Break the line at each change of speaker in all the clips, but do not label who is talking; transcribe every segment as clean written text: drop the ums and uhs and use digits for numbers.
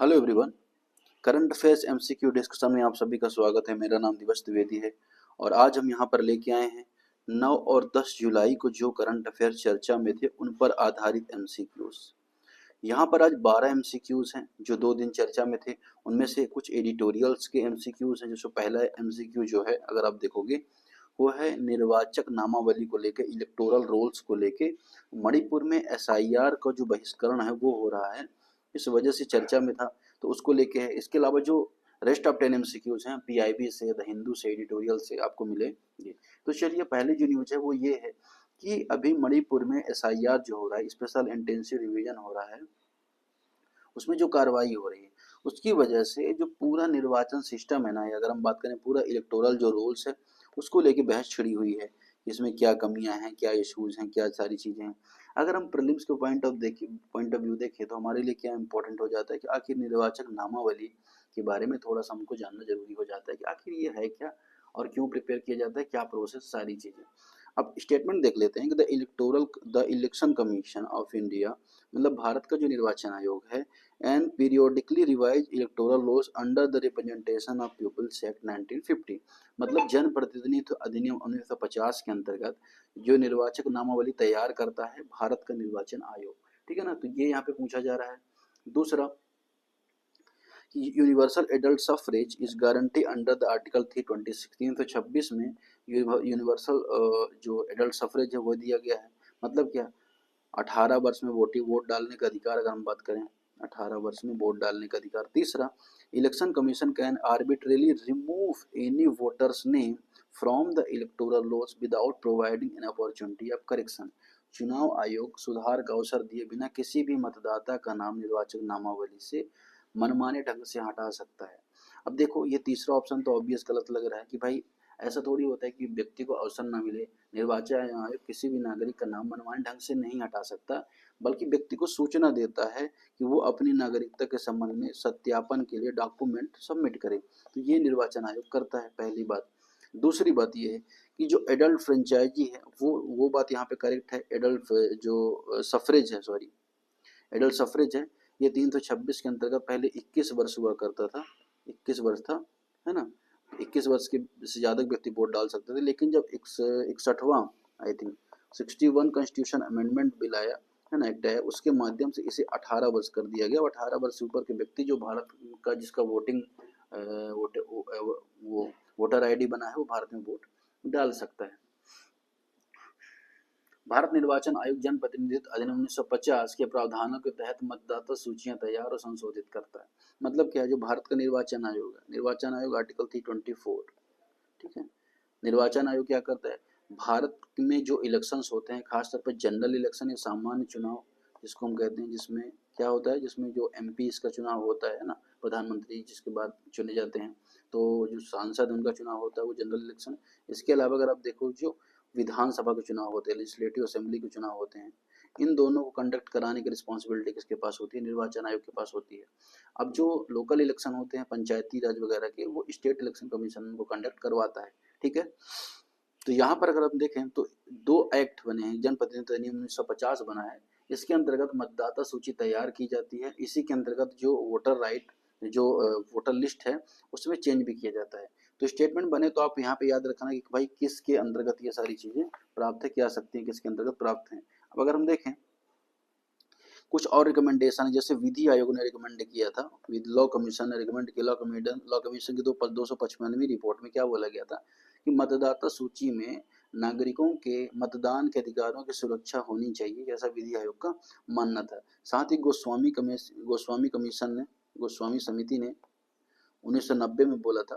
Hello everyone. Current affairs MCQ discussion में आप सभी का स्वागत है। मेरा नाम दिवस द्विवेदी है और आज हम यहाँ पर लेके आए हैं 9 और 10 जुलाई को जो करंट अफेयर चर्चा में थे उन पर आधारित एमसीक्यूज। यहाँ पर आज 12 एमसीक्यूज हैं जो 2 दिन चर्चा में थे। उनमें से कुछ एडिटोरियल्स के एमसीक्यूज हैं। जैसे पहला एमसीक्यू जो है अगर आप देखोगे वो है निर्वाचक नामावली को लेके, इलेक्टोरल रोल्स को लेके। मणिपुर में एसआईआर का जो बहिष्करण है वो हो रहा है, इस वजह से चर्चा में था, तो उसको लेके है। इसके अलावा जो रेस्ट ऑफ 10 एमसीक्यूज हैं पीआईबी से, द हिंदू से, एडिटोरियल से आपको मिलेंगे। तो चलिए पहली जो न्यूज है वो ये है कि अभी मणिपुर में एसआईआर जो हो रहा है, स्पेशल इंटेंसिव रिवीजन हो रहा है, उसमें जो कार्रवाई हो रही है उसकी वजह से जो पूरा निर्वाचन सिस्टम है ना, अगर हम बात करें पूरा इलेक्टोरल जो रूल्स है उसको लेके बहस छिड़ी हुई है। इसमें क्या कमियां हैं, क्या इश्यूज हैं, क्या सारी चीजें हैं। अगर हम प्रीलिम्स के पॉइंट ऑफ व्यू देखें तो हमारे लिए क्या इंपॉर्टेंट हो जाता है कि आखिर निर्वाचक नामावली के बारे में थोड़ा सा हमको जानना जरूरी हो जाता है कि आखिर ये है क्या और क्यों प्रिपेयर किया जाता है, क्या प्रोसेस, सारी चीजें। अब स्टेटमेंट देख लेते हैं कि the election commission of India, मतलब भारत का जो निर्वाचन आयोग है, and periodically revise electoral laws under the representation of peoples act 1950, मतलब जन प्रतिनिधित्व अधिनियम 1950 के अंतर्गत जो निर्वाचक नामावली तैयार करता है भारत का निर्वाचन आयोग। ठीक है ना, तो ये यहाँ पे पूछा जा रहा है। दूसरा, universal adult suffrage is guarantee under the article 326, 326 में यूनिवर्सल जो एडल्ट सफरेज है वो दिया गया है। मतलब क्या, 18 वर्ष में वोट डालने का अधिकार, अगर हम बात करें 18 वर्ष में वोट डालने का अधिकार। तीसरा, election commission can arbitrarily remove any voters name from the electoral laws without providing an opportunity of correction, चुनाव आयोग सुधार का अवसर दिए बिना किसी भी मतदाता का नाम निर्वाचक नामावली से मनमाने ढंग से हटा सकता है। अब देखो ये तीसरा ऑप्शन तो ऑब्वियस गलत लग रहा है कि भाई ऐसा थोड़ी होता है कि व्यक्ति को अवसर ना मिले, निर्वाचन आयोग किसी भी नागरिक का नाम मनमाने ढंग से नहीं हटा सकता, बल्कि व्यक्ति को सूचना देता है कि वो अपनी नागरिकता के संबंध में सत्यापन के लिए डॉक्यूमेंट सबमिट करे। तो ये निर्वाचन आयोग करता है, पहली बात। दूसरी बात ये है कि जो एडल्ट फ्रेंचाइजी है वो बात यहाँ पे करेक्ट है। एडल्ट जो सफरेज है, सॉरी, एडल्ट सफरेज है, ये 326 के अंतर्गत पहले 21 वर्ष हुआ करता था, 21 वर्ष था, है ना। 21 वर्ष के से ज्यादा व्यक्ति वोट डाल सकते थे, लेकिन जब 61वां, I think 61 constitution amendment bill आया है ना, एक्ट आया, उसके माध्यम से इसे 18 वर्ष कर दिया गया। 18 वर्ष से ऊपर के व्यक्ति जो भारत का जिसका वोटिंग वो वोटर आईडी बना है वो भारत में वोट डाल सकता है। भारत निर्वाचन आयोग जन प्रतिनिधित्व अधिनियम 1950 के प्रावधानों के तहत मतदाता सूचियां तैयार और संशोधित करता है। मतलब क्या है, जो भारत का निर्वाचन आयोग है, निर्वाचन आयोग आर्टिकल 324, ठीक है। निर्वाचन आयोग क्या करता है, भारत में जो इलेक्शंस होते हैं, खासतौर पर जनरल इलेक्शन या सामान्य चुनाव जिसको हम कहते हैं, जिसमें क्या होता है, जिसमें जो एमपी का चुनाव होता है ना, प्रधानमंत्री जिसके बाद चुने जाते हैं, तो जो सांसद उनका चुनाव होता है वो जनरल इलेक्शन। इसके अलावा अगर आप देखो जो विधानसभा के चुनाव होते हैं, लेजिस्लेटिव असेंबली के चुनाव होते हैं, इन दोनों को कंडक्ट कराने की रिस्पॉन्सिबिलिटी किसके पास होती है, निर्वाचन आयोग के पास होती है। अब जो लोकल इलेक्शन होते हैं पंचायती राज वगैरह के, वो स्टेट इलेक्शन कमीशन को कंडक्ट करवाता है, ठीक है। तो यहाँ पर अगर हम देखें तो 2 एक्ट बने हैं। जनप्रतिनिधित्व अधिनियम 1950 बना है, इसके अंतर्गत मतदाता सूची तैयार की जाती है। इसी के अंतर्गत जो वोटर राइट, जो वोटर लिस्ट है उसमें चेंज भी किया जाता है। तो स्टेटमेंट बने तो आप यहाँ पे याद रखना कि भाई किसके अंतर्गत ये सारी चीजें प्राप्त है, क्या सकती हैं, किसके अंतर्गत प्राप्त हैं। अब अगर हम देखें कुछ और रिकमेंडेशन, जैसे विधि आयोग ने रिकमेंड किया था, विद लॉ कमीशन ने रिकमेंड किया, लॉ कमीशन की 255वीं रिपोर्ट में क्या बोला गया था कि मतदाता सूची में नागरिकों के मतदान के अधिकारों की सुरक्षा होनी चाहिए, ऐसा विधि आयोग का मानना था। साथ ही गोस्वामी समिति ने 1990 में बोला था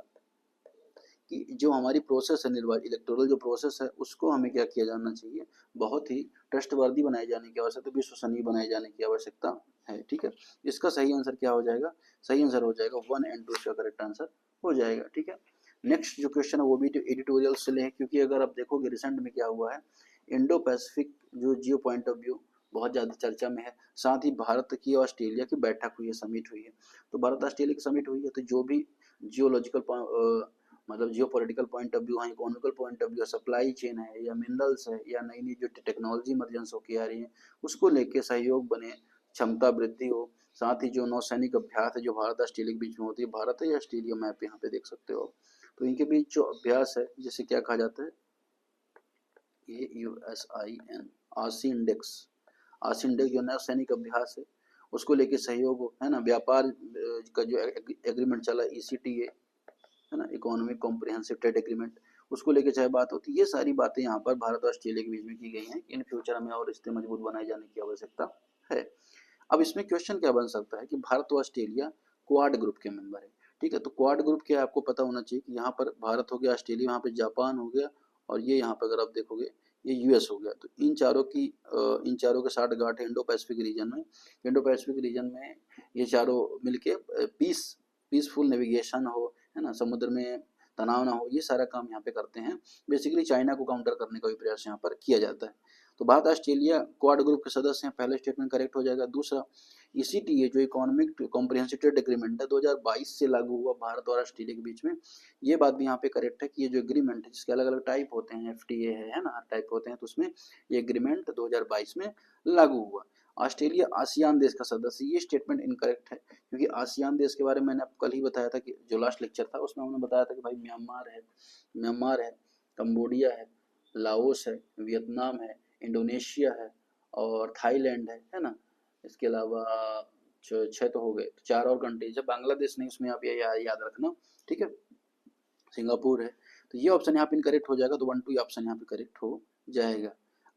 कि जो हमारी प्रोसेस है, निर्वाचन इलेक्टोरल जो प्रोसेस है उसको हमें क्या किया जाना चाहिए, बहुत ही ट्रस्टवर्दी बनाए जाने की आवश्यकता, विश्वसनीय बनाए जाने की आवश्यकता है, ठीक है। इसका सही आंसर क्या हो जाएगा, सही आंसर हो जाएगा 1 एंड 2 का करेक्ट आंसर हो जाएगा, ठीक है। नेक्स्ट जो क्वेश्चन है वो भी एडिटोरियल से ले, क्योंकि अगर आप देखोगे रिसेंट में क्या हुआ है, इंडो पैसिफिक जो जियो पॉइंट ऑफ व्यू बहुत ज्यादा चर्चा में है। साथ ही भारत की और ऑस्ट्रेलिया की बैठक हुई है, समिट हुई है। तो भारत ऑस्ट्रेलिया की समिट हुई है, तो जो भी जियोलॉजिकल मतलब geo political point of view है, economical point of view, supply chain है, या मिनरल्स है, या नई नई जो टेक्नोलॉजी इमरजेंस होकर आ रही है उसको लेके सहयोग बने, क्षमता वृद्धि हो, साथ ही जो नौसैनिक अभ्यास है जो भारत ऑस्ट्रेलिया के बीच में होती है, भारत है या ऑस्ट्रेलिया, मैप यहाँ पे देख सकते हो, तो इनके बीच जो अभ्यास है जिसे क्या कहा जाता है, AUSIN, आसी इंडेक्स। आसी इंडेक्स जो नौसैनिक अभ्यास है उसको लेके सहयोग है ना, व्यापार का जो एग्रीमेंट चला ECTA है ना, इकोनॉमिक कॉम्प्रिहेंसिव ट्रेड एग्रीमेंट, उसको लेके चाहे बात होती है, ये सारी बातें यहाँ पर भारत और ऑस्ट्रेलिया के बीच में की गई हैं। इन फ्यूचर हमें और रिश्ते मजबूत बनाए जाने की आवश्यकता है। अब इसमें क्वेश्चन क्या बन सकता है कि भारत और ऑस्ट्रेलिया क्वाड ग्रुप के मेंबर है, ठीक है, तो क्वाड ग्रुप क्या है आपको पता होना चाहिए कि यहाँ पर भारत हो गया, ऑस्ट्रेलिया, यहाँ पे जापान हो गया, और ये यहाँ पर अगर आप देखोगे ये यूएस हो गया। तो इन चारों के साठ गांठ इंडो पैसिफिक रीजन में, इंडो पैसिफिक रीजन में ये चारों मिलके पीसफुल नेविगेशन हो, है ना, समुद्र में तनाव ना हो, ये सारा काम यहाँ पे करते हैं। बेसिकली चाइना को काउंटर करने का भी प्रयास यहाँ पर किया जाता है। तो भारत ऑस्ट्रेलिया क्वाड ग्रुप के सदस्य हैं, पहले स्टेटमेंट करेक्ट हो जाएगा। दूसरा, ECTA जो इकोनॉमिक कॉम्प्रिहेंसिव ट्रेड एग्रीमेंट है 2022 से लागू हुआ भारत और ऑस्ट्रेलिया के बीच में, ये बात भी यहाँ पे करेक्ट है कि ये जो एग्रीमेंट है जिसके अलग अलग टाइप होते हैं, FTA है ना, हर टाइप होते हैं, तो उसमें ये एग्रीमेंट 2022 में लागू हुआ। ऑस्ट्रेलिया आसियान देश का सदस्य, ये स्टेटमेंट इनकरेक्ट है, क्योंकि आसियान देश के बारे में मैंने आपको कल ही बताया था कि जो लास्ट लेक्चर था उसमें हमने बताया था कि भाई म्यांमार है, कंबोडिया है, लाओस है, वियतनाम है, इंडोनेशिया है और थाईलैंड है ना, इसके अलावा छह तो हो गए, तो चार और कंट्रीज है, बांग्लादेश नहीं उसमें, आप ये याद रखना, ठीक है, सिंगापुर है। तो ये ऑप्शन यहाँ पे इनकरेक्ट हो जाएगा, तो 1 2 ऑप्शन यहाँ पे करेक्ट हो जाएगा।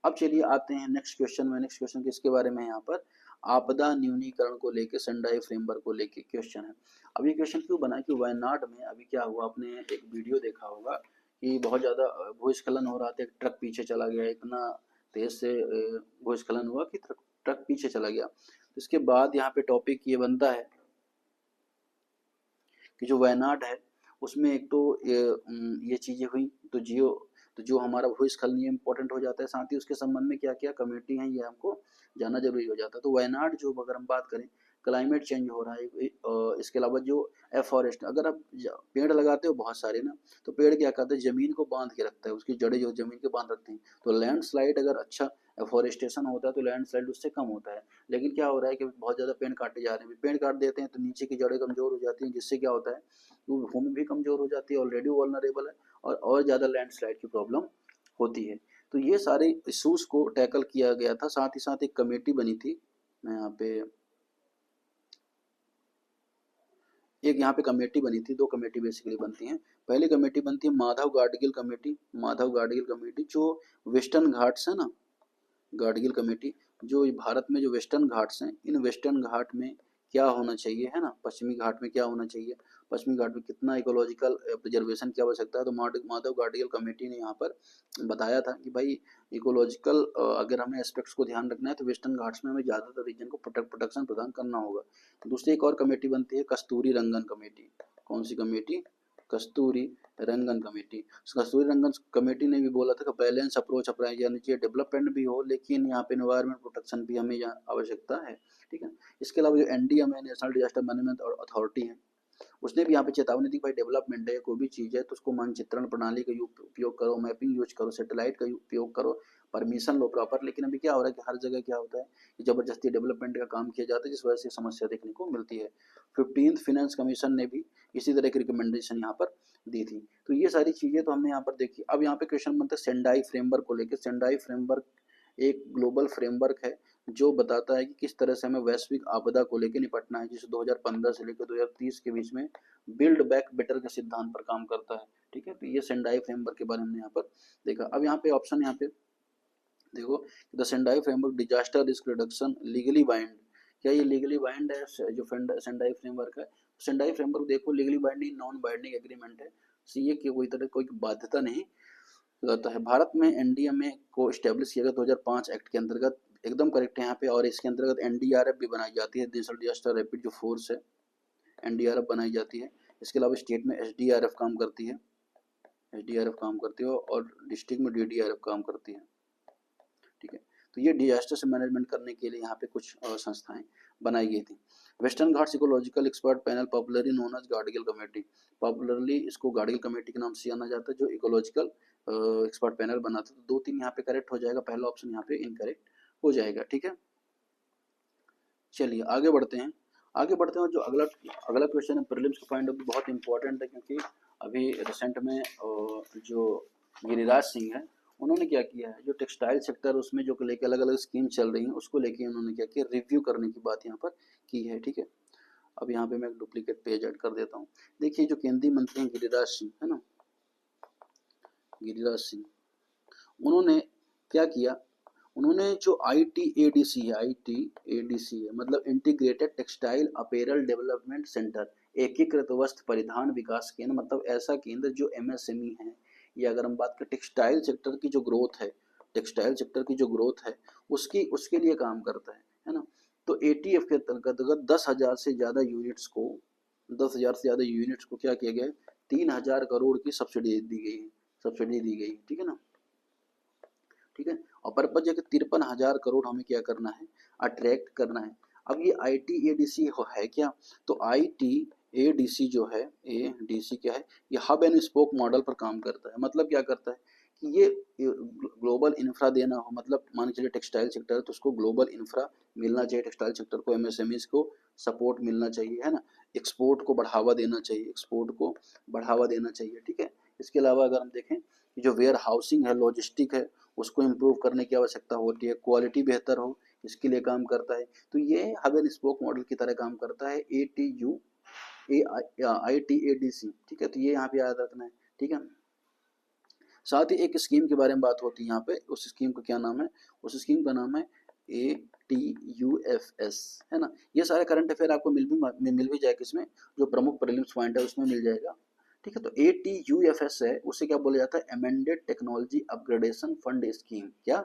अब चलिए आते हैं नेक्स्ट क्वेश्चन में। नेक्स्ट क्वेश्चन किसके बारे में है, यहाँ पर आपदा न्यूनीकरण को लेके, सेंडाई फ्रेमवर्क को लेके क्वेश्चन है। अब ये क्वेश्चन क्यों बना कि वायनाड में अभी क्या हुआ, आपने एक वीडियो देखा होगा कि बहुत ज़्यादा भूस्खलन हो रहा था, एक ट्रक पीछे चला गया, इतना तेज से भूस्खलन हुआ कि ट्रक पीछे चला गया। तो इसके बाद यहाँ पे टॉपिक ये बनता है कि जो वायनाड है उसमें एक तो ये चीज़ें हुई, तो जो हमारा भूस्खलन ये इम्पोर्टेंट हो जाता है, साथ ही उसके संबंध में क्या क्या कम्युनिटी हैं ये हमको जानना जरूरी हो जाता है। तो वायनाड जो अगर हम बात करें, क्लाइमेट चेंज हो रहा है, इसके अलावा जो एफॉरेस्ट, अगर आप पेड़ लगाते हो बहुत सारे ना, तो पेड़ क्या करते हैं, जमीन को बांध के रखता है, उसकी जड़ें जो जमीन के बांध रखती हैं, तो लैंडस्लाइड अगर अच्छा एफॉरेस्टेशन होता है तो लैंडस्लाइड उससे कम होता है। लेकिन क्या हो रहा है कि बहुत ज़्यादा पेड़ काटे जा रहे हैं, पेड़ काट देते हैं तो नीचे की जड़ें कमज़ोर हो जाती हैं, जिससे क्या होता है वो भूमि भी कमज़ोर हो जाती है, ऑलरेडी वल्नरेबल है, और ज़्यादा लैंडस्लाइड की प्रॉब्लम होती है। तो ये सारे इशूज़ को टैकल किया गया था, साथ ही साथ एक कमेटी बनी थी, मैं यहाँ पे कमेटी बनी थी, दो कमेटी बेसिकली बनती हैं। पहली कमेटी बनती है माधव गाडगिल कमेटी, जो वेस्टर्न घाट्स है ना, गाडगिल कमेटी, जो भारत में जो वेस्टर्न घाट्स हैं, इन वेस्टर्न घाट में क्या होना चाहिए, है ना, पश्चिमी घाट में क्या होना चाहिए, पश्चिमी घाट में कितना इकोलॉजिकल प्रिजर्वेशन की आवश्यकता है, तो माधव गाडगिल कमेटी ने यहाँ पर बताया था कि भाई इकोलॉजिकल अगर हमें एस्पेक्ट्स को ध्यान रखना है तो वेस्टर्न घाट्स में हमें ज़्यादातर रीजन को प्रोटेक्शन प्रदान करना होगा। दूसरी एक और कमेटी बनती है कस्तूरी रंगन कमेटी। कौन सी कमेटी, कस्तूरी रंगन कमेटी। कस्तूरी रंगन कमेटी ने भी बोला था कि बैलेंस अप्रोच अपनाई जानी चाहिए, डेवलपमेंट भी हो लेकिन यहाँ पे एनवायरमेंट प्रोटेक्शन भी हमें आवश्यकता है, ठीक है। इसके अलावा जो NDM है, नेशनल डिजास्टर मैनेजमेंट अथॉरिटी है, उसने भी यहाँ पे चेतावनी दी भाई डेवलपमेंट है, कोई भी चीज़ है तो उसको मानचित्रण प्रणाली का उपयोग करो, मैपिंग यूज करो, सैटेलाइट का उपयोग करो, परमिशन लो प्रॉपर। लेकिन अभी क्या हो रहा है कि हर जगह क्या होता है कि जबरदस्ती डेवलपमेंट का काम किया जाता है, जिस वजह से समस्या देखने को मिलती है। 15th फाइनेंस कमीशन ने भी इसी तरह की रिकमेंडेशन यहाँ पर दी थी। तो ये सारी चीज़ें तो हमने यहाँ पर देखी। अब यहाँ पे क्वेश्चन बनता है सेंडाई फ्रेमवर्क को लेकर। सेंडाई फ्रेमवर्क एक ग्लोबल फ्रेमवर्क है जो बताता है कि किस तरह से हमें वैश्विक आपदा को लेकर निपटना है, जिसे 2015 से लेकर 2030 के बीच में बिल्ड बैक बेटर के सिद्धांत पर काम करता है, ठीक है। तो ये सेंडाई फ्रेमवर्क के बारे में यहाँ पर देखा। अब यहाँ पे ऑप्शन यहाँ पे देखो, the Sendai framework disaster risk reduction legally bind, क्या ये लीगली बाइंड है जो सेंडाई फ्रेमवर्क है? सेंडाई फ्रेमवर्क देखो legally binding non binding agreement है, सीए की कोई तरह कोई बाध्यता नहीं रहता है। भारत में NDMA को स्टैब्लिश किया गया 2005 एक्ट के अंतर्गत, एकदम करेक्ट है यहाँ पे। और इसके अंतर्गत NDRF भी बनाई जाती है, नेशनल डिजास्टर रैपिड जो फोर्स है, NDRF बनाई जाती है। इसके अलावा स्टेट में SDRF काम करती है, और डिस्ट्रिक्ट में DDRF काम करती है, ठीक है। तो ये डिजास्टर से मैनेजमेंट करने के लिए यहाँ पे कुछ संस्थाएं बनाई गई थी। Western ghats ecological expert panel, popularly known as Gadgil committee, popularly इसको गाडगिल कमेटी के नाम से जाना जाता है, जो इकोलॉजिकल एक्सपर्ट पैनल बनाता है। तो 2 3 यहाँ पे करेक्ट हो जाएगा, पहला ऑप्शन यहाँ पे इनकरेक्ट हो जाएगा, ठीक है। चलिए आगे बढ़ते हैं। आगे बढ़ते हैं। जो अगला अगला क्वेश्चन है प्रीलिम्स के पॉइंट ऑफ व्यू बहुत इंपॉर्टेंट है, क्योंकि अभी रिसेंट में जो गिरिराज सिंह है उन्होंने क्या किया है, जो टेक्सटाइल सेक्टर उसमें जो लेके अलग अलग स्कीम चल रही हैं उसको लेके उन्होंने क्या किया, रिव्यू करने की बात यहाँ पर की है। ठीक है, अब यहाँ पे मैं एक डुप्लीकेट पेज ऐड कर देता हूँ। देखिए जो केंद्रीय मंत्री हैं गिरिराज सिंह है ना, गिरिराज सिंह, उन्होंने क्या किया, उन्होंने जो ITADC है, ITADC है मतलब integrated textile apparel development centre, एकीकृत वस्त्र परिधान विकास केंद्र, मतलब ऐसा केंद्र जो MSME है, या अगर हम बात करें टेक्सटाइल सेक्टर की जो ग्रोथ है, टेक्सटाइल सेक्टर की जो ग्रोथ है उसकी उसके लिए काम करता है ना। तो ATF के अंतर्गत 10,000 से ज़्यादा यूनिट्स को, 10,000 से ज़्यादा यूनिट्स को क्या किया गया है, 3,000 करोड़ की सब्सिडी दी गई है, सब्सिडी दी गई, ठीक है ना। ठीक है, और पर्पज है कि 53,000 करोड़ हमें क्या करना है, अट्रैक्ट करना है। अब ये ITADC है क्या, तो ITADC जो है, ADC क्या है, ये हब एंड स्पोक मॉडल पर काम करता है। मतलब क्या करता है कि ये ग्लोबल इंफ्रा देना हो, मतलब मान के चलिए टेक्सटाइल सेक्टर है तो उसको ग्लोबल इंफ्रा मिलना चाहिए, टेक्सटाइल सेक्टर को, MSMEs को सपोर्ट मिलना चाहिए, है ना, एक्सपोर्ट को बढ़ावा देना चाहिए, एक्सपोर्ट को बढ़ावा देना चाहिए। ठीक है, इसके अलावा अगर हम देखें जो वेयर हाउसिंग है, लॉजिस्टिक है, उसको इम्प्रूव करने की आवश्यकता होती है, क्वालिटी बेहतर हो इसके लिए काम करता है। तो ये हब एंड स्पोक मॉडल की तरह काम करता है ITADC। ठीक है, तो ये यहाँ पे याद रखना है। ठीक है, साथ ही एक स्कीम के बारे में बात होती है यहाँ पे, उस स्कीम का क्या नाम है, उस स्कीम का नाम है ATUFS, है ना। ये सारे करंट अफेयर आपको मिल भी जाएगा, इसमें जो प्रमुख प्रीलिम्स पॉइंट है उसमें मिल जाएगा। ठीक है, तो ATUFS है, उसे क्या बोला जाता है, amended technology upgradation fund scheme. क्या,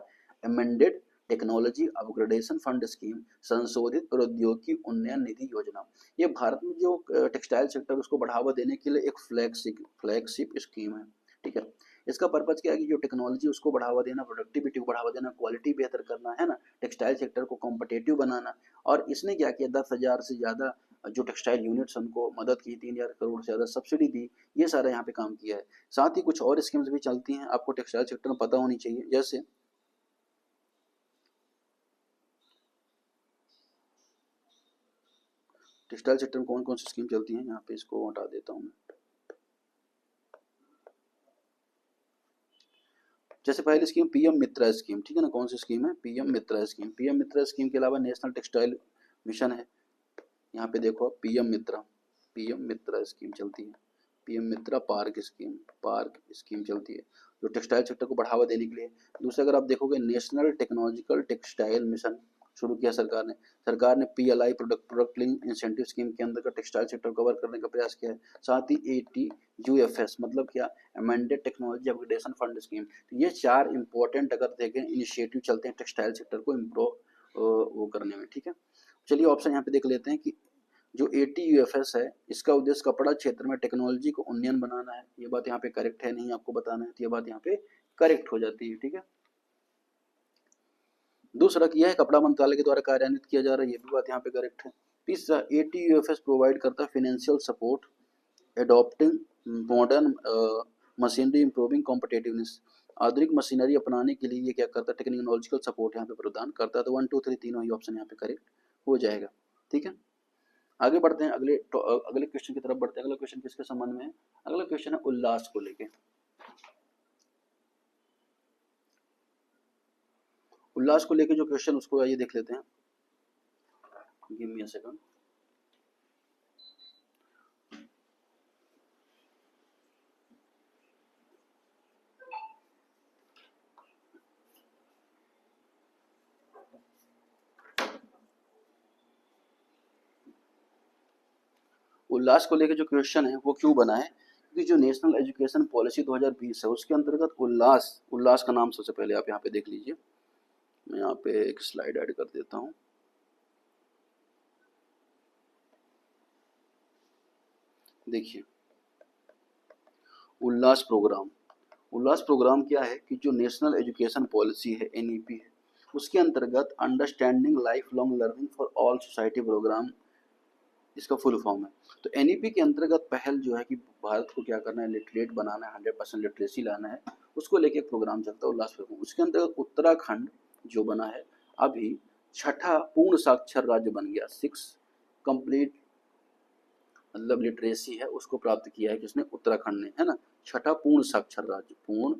amended technology upgradation fund scheme, संशोधित प्रौद्योगिकी उन्नयन निधि योजना। ये भारत में जो टेक्सटाइल सेक्टर उसको बढ़ावा देने के लिए एक फ्लैगशिप स्कीम है। ठीक है, इसका पर्पज क्या है कि जो टेक्नोलॉजी उसको बढ़ावा देना, प्रोडक्टिविटी को बढ़ावा देना, क्वालिटी बेहतर करना, है ना, टेक्सटाइल सेक्टर को कॉम्पिटिटिव बनाना। और इसने क्या किया, 10,000 से ज़्यादा जो टेक्सटाइल यूनिट्स उनको मदद की, 3,000 करोड़ से ज़्यादा सब्सिडी दी, ये सारा यहाँ पे काम किया है। साथ ही कुछ और स्कीम्स भी चलती हैं, आपको टेक्सटाइल सेक्टर में पता होनी चाहिए, जैसे टेक्सटाइल सेक्टर में कौन कौन सी स्कीम चलती हैं, यहाँ पे इसको हटा देता हूँ मैं। जैसे पहली स्कीम PM मित्रा स्कीम, ठीक है ना, कौन सी स्कीम है, PM मित्रा स्कीम। PM मित्रा स्कीम के अलावा नेशनल टेक्सटाइल मिशन है, यहाँ पे देखो PM मित्रा स्कीम चलती है, PM मित्रा पार्क स्कीम चलती है, जो टेक्सटाइल सेक्टर को बढ़ावा देने के लिए। दूसरा अगर आप देखोगे नेशनल टेक्नोलॉजिकल टेक्सटाइल मिशन शुरू किया सरकार ने PLI product link incentive scheme के अंदर टेक्सटाइल सेक्टर कवर करने का प्रयास किया है। साथ ही ATUFS मतलब क्या, amended technology upgradation fund scheme. तो ये 4 इंपॉर्टेंट अगर देखें इनिशिएटिव चलते हैं टेक्सटाइल सेक्टर को इम्प्रूव वो करने में। ठीक है, चलिए ऑप्शन यहाँ पे देख लेते हैं कि जो ATUFS है इसका उद्देश्य कपड़ा क्षेत्र में टेक्नोलॉजी को उन्नयन बनाना है। ये बात यहाँ पे करेक्ट है, नहीं आपको बताना है, तो ये बात यहाँ पे करेक्ट हो जाती है। ठीक है, दूसरा किया है कपड़ा मंत्रालय के द्वारा कार्यान्वित किया जा रहा है, ये भी बात यहाँ पे करेक्ट है। तीसरा ATUFS प्रोवाइड करता है financial support adopting modern machinery improving competitiveness, आधुनिक मशीनरी अपनाने के लिए ये क्या करता है, टेक्नोलॉजिकल सपोर्ट यहाँ पे प्रदान करता है। तो 1 2 3 तीनों ही ऑप्शन यहाँ पे करेक्ट हो जाएगा। ठीक है, आगे बढ़ते हैं, अगले क्वेश्चन की तरफ बढ़ते हैं। अगला क्वेश्चन किसके संबंध में है, अगला क्वेश्चन है उल्लास को लेके। उल्लास को लेके जो क्वेश्चन उसको आइए देख लेते हैं, गिव मी अ सेकंड। उल्लास को लेके जो क्वेश्चन है वो क्यों बना है, क्योंकि जो नेशनल एजुकेशन पॉलिसी 2020 है उसके अंतर्गत उल्लास का नाम सबसे पहले आप यहाँ पे देख लीजिए। मैं यहाँ पे एक स्लाइड ऐड कर देता हूँ। देखिए उल्लास प्रोग्राम क्या है कि जो नेशनल एजुकेशन पॉलिसी है NEP है, उसके अंतर्गत understanding lifelong learning for all society program इसका फुल फॉर्म है। तो NEP के अंतर्गत पहल जो है कि भारत को क्या करना है, लिटरेट बनाना है, 100% लिटरेसी लाना है, उसको लेके एक प्रोग्राम चलता है उल्लास प्रोग्राम। उसके अंतर्गत उत्तराखंड जो बना है अभी 6ठा पूर्ण साक्षर राज्य बन गया, 6 कंप्लीट मतलब लिटरेसी है उसको प्राप्त किया है किसने, उत्तराखंड ने, है ना। छठा पूर्ण साक्षर राज्य, पूर्ण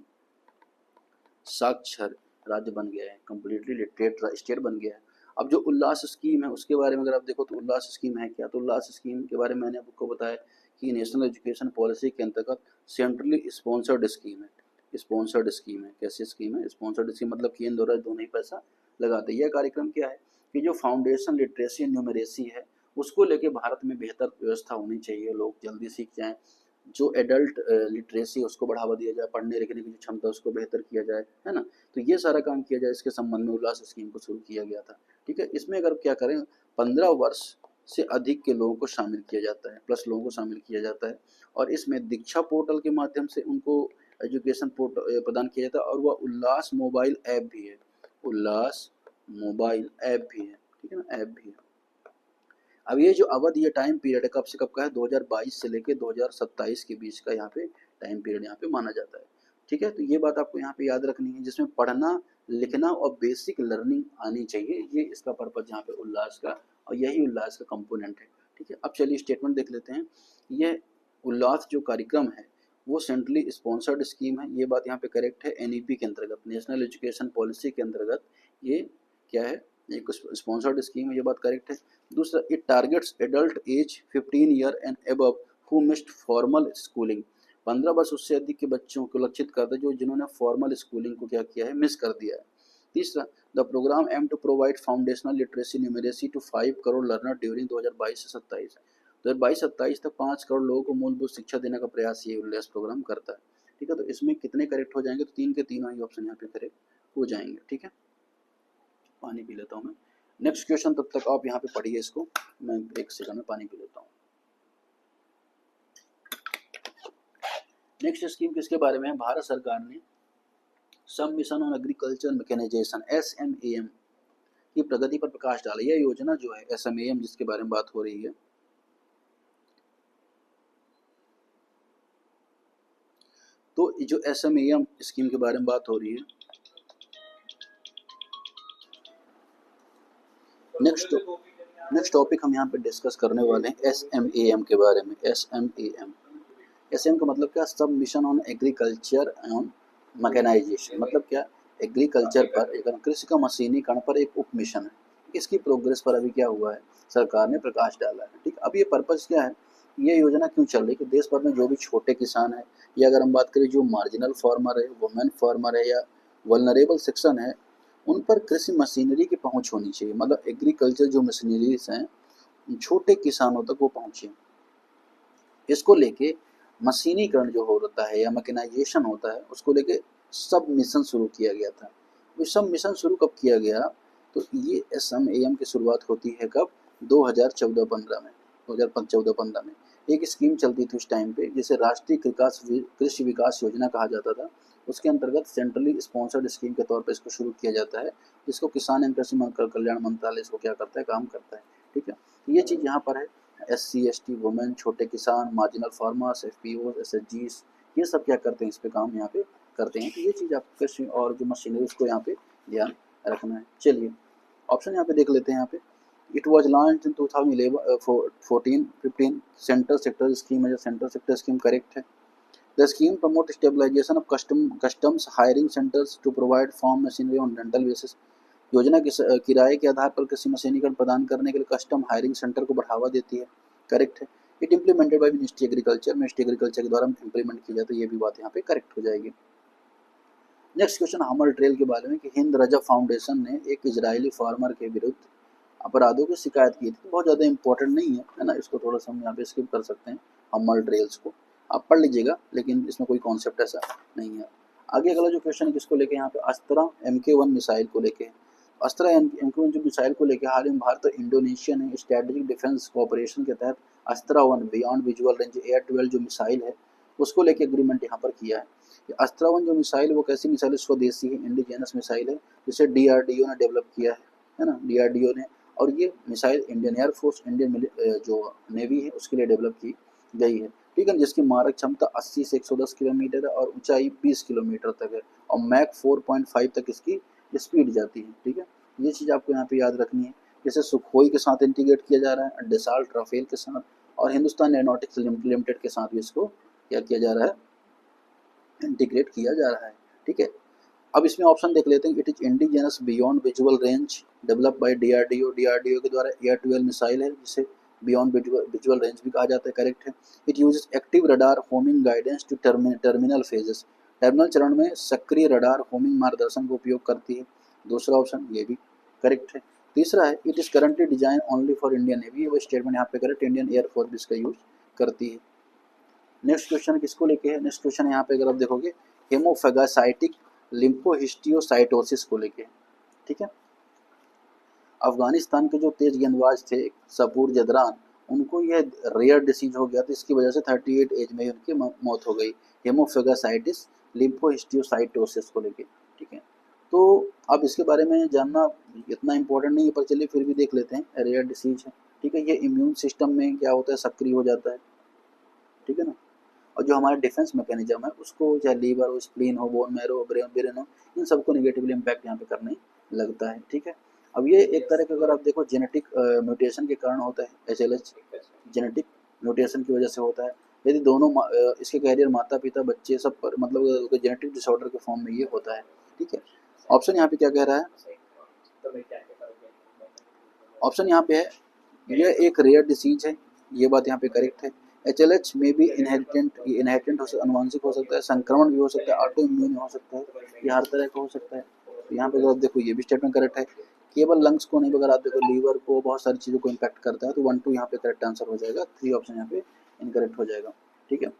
साक्षर राज्य बन गया है, कंप्लीटली लिटरेट स्टेट बन गया है। अब जो उल्लास स्कीम है उसके बारे में अगर आप देखो तो उल्लास स्कीम है क्या, तो उल्लास स्कीम के बारे में मैंने आपको बताया कि नेशनल एजुकेशन पॉलिसी के अंतर्गत सेंट्रली स्पॉन्सर्ड स्कीम है। स्पॉन्सर्ड स्कीम है, कैसी स्कीम है, स्पॉन्सर्ड स्कीम मतलब केंद्र द्वारा दोनों ही पैसा लगाते हैं। यह कार्यक्रम क्या है कि जो फाउंडेशन लिटरेसी न्यूमरेसी है उसको लेके भारत में बेहतर व्यवस्था होनी चाहिए, लोग जल्दी सीख जाएं। जो एडल्ट लिटरेसी उसको बढ़ावा दिया जाए, पढ़ने लिखने की जो क्षमता उसको बेहतर किया जाए, है ना। तो ये सारा काम किया जाए, इसके संबंध में उल्लास स्कीम को शुरू किया गया था। ठीक है, इसमें अगर क्या करें 15 वर्ष से अधिक के लोगों को शामिल किया जाता है, प्लस लोगों को शामिल किया जाता है। और इसमें दीक्षा पोर्टल के माध्यम से उनको एजुकेशन प्रदान किया जाता है। और वह उल्लास मोबाइल ऐप भी है, उल्लास मोबाइल ऐप भी है, ठीक है ना, ऐप भी है। अब ये जो अवधि ये टाइम पीरियड है कब से कब का है, 2022 से लेके 2027 के बीच का यहाँ पे टाइम पीरियड यहाँ पे माना जाता है। ठीक है, तो ये बात आपको यहाँ पे याद रखनी है, जिसमें पढ़ना लिखना और बेसिक लर्निंग आनी चाहिए, ये इसका पर्पज यहाँ पे उल्लास का, और यही उल्लास का कंपोनेंट है। ठीक है, अब चलिए स्टेटमेंट देख लेते हैं। ये उल्लास जो कार्यक्रम है वो सेंट्रली स्पॉन्सर्ड स्कीम है, ये बात यहाँ पे करेक्ट है। एनईपी के अंतर्गत, नेशनल एजुकेशन पॉलिसी के अंतर्गत ये क्या है, एक स्पॉन्सर्ड स्कीम है, ये बात करेक्ट है। दूसरा, it targets adult age 15 year and above who missed formal schooling, 15 वर्ष उससे अधिक के बच्चों को लक्षित करता है जो जिन्होंने फॉर्मल स्कूलिंग को क्या किया है, मिस कर दिया है। तीसरा, the programme aim to provide foundational literacy numeracy to 5 crore learner during 2022 से 27, 2022-27 तक 5 करोड़ लोगों को मूलभूत शिक्षा देने का प्रयास ये उल्लास प्रोग्राम करता है। ठीक है, तो इसमें कितने करेक्ट हो जाएंगे, तो 3 के तीनों ही ऑप्शन यहाँ पे करेक्ट हो जाएंगे। ठीक है, पानी पी लेता हूँ मैं। नेक्स्ट क्वेश्चन, तब तक आप यहाँ पे पढ़िए इसको, मैं 1 सेकंड में पानी पी लेता हूँ। नेक्स्ट स्कीम किसके बारे में है, भारत सरकार ने sub mission on agriculture mechanization SMAM की प्रगति पर प्रकाश डाला। यह योजना जो है SMAM जिसके बारे में बात हो रही है, तो जो SMAM स्कीम के बारे में बात हो रही है, नेक्स्ट टॉपिक हम यहाँ पे डिस्कस करने वाले हैं SMAM के बारे में। SMAM का मतलब क्या, sub mission on agriculture and mechanization, मतलब क्या, एग्रीकल्चर पर, कृषि का मशीनीकरण पर एक उप मिशन है। इसकी प्रोग्रेस पर अभी क्या हुआ है, सरकार ने प्रकाश डाला है। ठीक, अब ये पर्पज क्या है, ये योजना क्यों चल रही है कि देश भर में जो भी छोटे किसान है, या अगर हम बात करें जो मार्जिनल फार्मर है, वुमेन फार्मर है, या वल्नरेबल सेक्शन है, उन पर कृषि मशीनरी की पहुंच होनी चाहिए। मतलब एग्रीकल्चर जो मशीनरीज हैं छोटे किसानों तक वो पहुंचे। इसको लेके मशीनीकरण जो होता है या मैकेनाइजेशन होता है उसको लेके सब मिशन शुरू किया गया था। वो सब मिशन शुरू कब किया गया, तो ये SMAM की शुरुआत होती है कब, 2014-15 में, 2014-15 में एक स्कीम चलती थी उस टाइम पे, जिसे राष्ट्रीय कृषि विकास योजना कहा जाता था। उसके अंतर्गत सेंट्रली स्पॉन्सर्ड स्कीम के तौर पर इसको शुरू किया जाता है, जिसको किसान एवं कृषि कल्याण मंत्रालय इसको क्या करता है, काम करता है। ठीक है, ये चीज़ यहाँ पर है। SC ST वुमेन, छोटे किसान, मार्जिनल फार्मर्स, FPO SHGs, ये सब क्या करते हैं, इस पे काम यहाँ पे करते हैं। तो ये चीज़ आप कृषि और जो मशीनरी उसको यहाँ पे ध्यान रखना है। चलिए ऑप्शन यहाँ पे देख लेते हैं। यहाँ पे it was launch in 2014-15 central sector scheme है, सेंट्रल सेक्टर स्कीम करेक्ट है। The scheme promote stabilization of customs hiring centres to provide farm machinery on rental basis, योजना किराए के आधार पर कृषि मशीनीकरण प्रदान करने के लिए कस्टम हायरिंग सेंटर को बढ़ावा देती है, करेक्ट है। It implemented by ministry agriculture, ministry agriculture के द्वारा इम्प्लीमेंट की जाती है, ये भी बात यहाँ पे करेक्ट हो जाएगी। नेक्स्ट क्वेश्चन हमर ट्रेल के बारे में कि हिंद रजब फाउंडेशन ने एक इजरायली फार्मर के विरुद्ध अपराधों की शिकायत की थी। बहुत ज़्यादा इंपॉर्टेंट नहीं है ना, इसको थोड़ा सा हम यहाँ पे स्किप कर सकते हैं। हमर ट्रेल्स को आप पढ़ लीजिएगा, लेकिन इसमें कोई कॉन्सेप्ट ऐसा नहीं है। आगे अगला जो क्वेश्चन है किसको लेके, यहाँ पे अस्त्रा MK1 मिसाइल को लेके। अस्त्रा MK1 जो मिसाइल को लेकर हाल ही में भारत और इंडोनेशिया ने स्ट्रेटेजिक डिफेंस कोऑपरेशन के तहत अस्त्रा 1 बियॉन्ड विजुअल रेंज एयर 12 जो मिसाइल है उसको लेके एग्रीमेंट यहाँ पर किया है। अस्त्रा 1 जो मिसाइल वो कैसी मिसाइल है, स्वदेशी है, इंडिजिनस मिसाइल है, जिसे DRDO ने डेवलप किया है ना, DRDO ने। और ये मिसाइल इंडियन एयरफोर्स, इंडियन जो नेवी है उसके लिए डेवलप की गई है। ठीक है, जिसकी मारक क्षमता 80 से 110 किलोमीटर है और ऊंचाई 20 किलोमीटर तक है, और मैक 4.5 तक इसकी स्पीड जाती है। ठीक है, ये चीज़ आपको यहाँ पे याद रखनी है। जैसे सुखोई के साथ इंटीग्रेट किया जा रहा है, डसाल्ट राफेल के साथ, और हिंदुस्तान एरोनॉटिक्स लिमिटेड के साथ भी इसको क्या किया जा रहा है, इंटीग्रेट किया जा रहा है। ठीक है, अब इसमें ऑप्शन देख लेते हैं। It is indigenous beyond visual range, develop by DRDO, DRDO के द्वारा एयर 12 मिसाइल है जिसे बियॉन्ड विजुअल रेंज भी कहा जाता है, करेक्ट है। It uses active radar homing guidance to terminal phases, terminal चरण में सक्रिय रडार होमिंग मार्गदर्शन का उपयोग करती है, दूसरा ऑप्शन ये भी करेक्ट है। तीसरा है it is currently design only for Indian navy, वो स्टेटमेंट यहाँ पे करेक्ट, इंडियन एयरफोर्स भी इसका यूज करती है। नेक्स्ट क्वेश्चन किसको लेके है, नेक्स्ट क्वेश्चन यहाँ पे अगर आप देखोगे हेमोफेगासाइटिक लिम्फोहिस्टियोसाइटोसिस को लेके, ठीक है। अफगानिस्तान के जो तेज गेंदबाज थे सपूर जदरान, उनको यह रेयर डिसीज हो गया, तो इसकी वजह से 38 एज में उनकी मौत हो गई, हेमोफेगासाइटिस लिम्फोहिस्टियोसाइटोसिस को लेके, ठीक है। तो अब इसके बारे में जानना इतना इंपॉर्टेंट नहीं है, पर चलिए फिर भी देख लेते हैं। रेयर डिसीज है, ठीक है, ये इम्यून सिस्टम में क्या होता है, सक्रिय हो जाता है, ठीक है ना। और जो हमारा डिफेंस मैकेनिज्म है उसको, चाहे लीवर हो, स्प्लीन हो, बोन मैरो, ब्रेन हो, इन सबको नेगेटिवली इम्पैक्ट यहाँ पे करने लगता है, ठीक है। अब ये एक तरह का अगर आप देखो जेनेटिक म्यूटेशन के कारण होता है, HLH जेनेटिक म्यूटेशन की वजह से होता है। यदि दोनों इसके कैरियर माता पिता बच्चे सब पर, मतलब जेनेटिक डिसऑर्डर के फॉर्म में ये होता है, ठीक है। ऑप्शन यहाँ पे क्या कह रहा है, ऑप्शन यहाँ पे है ये एक रेयर डिसीज है, ये बात यहाँ पे करेक्ट है। HLH में भी इनहेरिटेंट अनुवांशिक हो सकता है, संक्रमण भी हो सकता है, ऑटो इम्यून हो सकता है, ये हर तरह का हो सकता है। तो यहाँ पे अगर आप देखो ये भी स्टेटमेंट करेक्ट है। केवल लंग्स को नहीं, अगर आप देखो लीवर को, बहुत सारी चीज़ों को इम्पैक्ट करता है, तो 1 2 यहाँ पे करेक्ट आंसर हो जाएगा, 3 ऑप्शन यहाँ पे इनकरेक्ट हो जाएगा, ठीक है।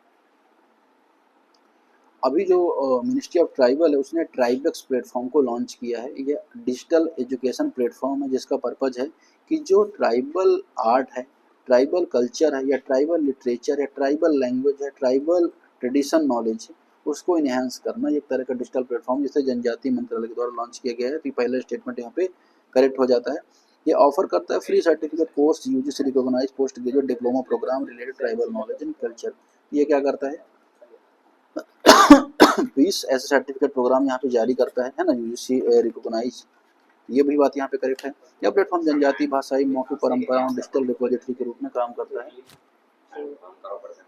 अभी जो मिनिस्ट्री ऑफ ट्राइबल है उसने ट्राइबेक्स प्लेटफॉर्म को लॉन्च किया है। ये डिजिटल एजुकेशन प्लेटफॉर्म है जिसका पर्पज है कि जो ट्राइबल आर्ट है, ट्राइबल कल्चर है, या ट्राइबल लिटरेचर है, ट्राइबल लैंग्वेज है, ट्राइबल ट्रेडिशन नॉलेज है, उसको इन्हेंस करना। एक तरह का डिजिटल प्लेटफॉर्म जिसे जनजातीय मंत्रालय के द्वारा लॉन्च किया गया है। तो पहले स्टेटमेंट यहाँ पे करेक्ट हो जाता है। ये ऑफर करता है free certificate course, UGC recognised post graduate diploma programme related tribal knowledge and culture. ये क्या करता है, 20 ऐसे सर्टिफिकेट प्रोग्राम यहाँ पे जारी करता है ना, यूजीसी रिकॉग्नाइज। ये भी बात यहाँ पे करेक्ट है। यह प्लेटफॉर्म जनजातीय भाषाई मौखिक परंपराओं डिजिटल रिपोजिटरी के रूप में काम करता है।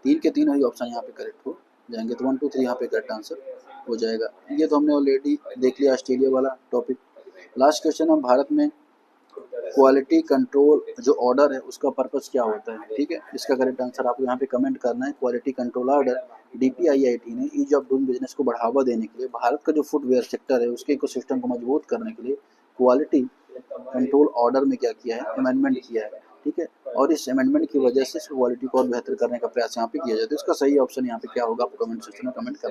3 के 3 वही ऑप्शन यहाँ पे करेक्ट हो जाएंगे, तो 1 2 3 यहाँ पे करेक्ट आंसर हो जाएगा। ये तो हमने ऑलरेडी देख लिया ऑस्ट्रेलिया वाला टॉपिक। लास्ट क्वेश्चन है, भारत में क्वालिटी कंट्रोल जो ऑर्डर है उसका पर्पस क्या होता है, ठीक है। इसका करेक्ट आंसर आपको यहाँ पे कमेंट करना है। क्वालिटी कंट्रोल ऑर्डर DPIIT ने ईज ऑफ डूइंग बिजनेस को बढ़ावा देने के लिए, भारत का जो फुटवेयर सेक्टर है उसके इकोसिस्टम को मजबूत करने के लिए क्वालिटी कंट्रोल ऑर्डर में क्या किया है, अमेंडमेंट किया है, ठीक है। और इस अमेंडमेंट की वजह से क्वालिटी को और बेहतर करने का प्रयास यहाँ पे किया जाता है। इसका सही ऑप्शन यहाँ पे क्या होगा, आपको कमेंट सेक्शन में कमेंट कर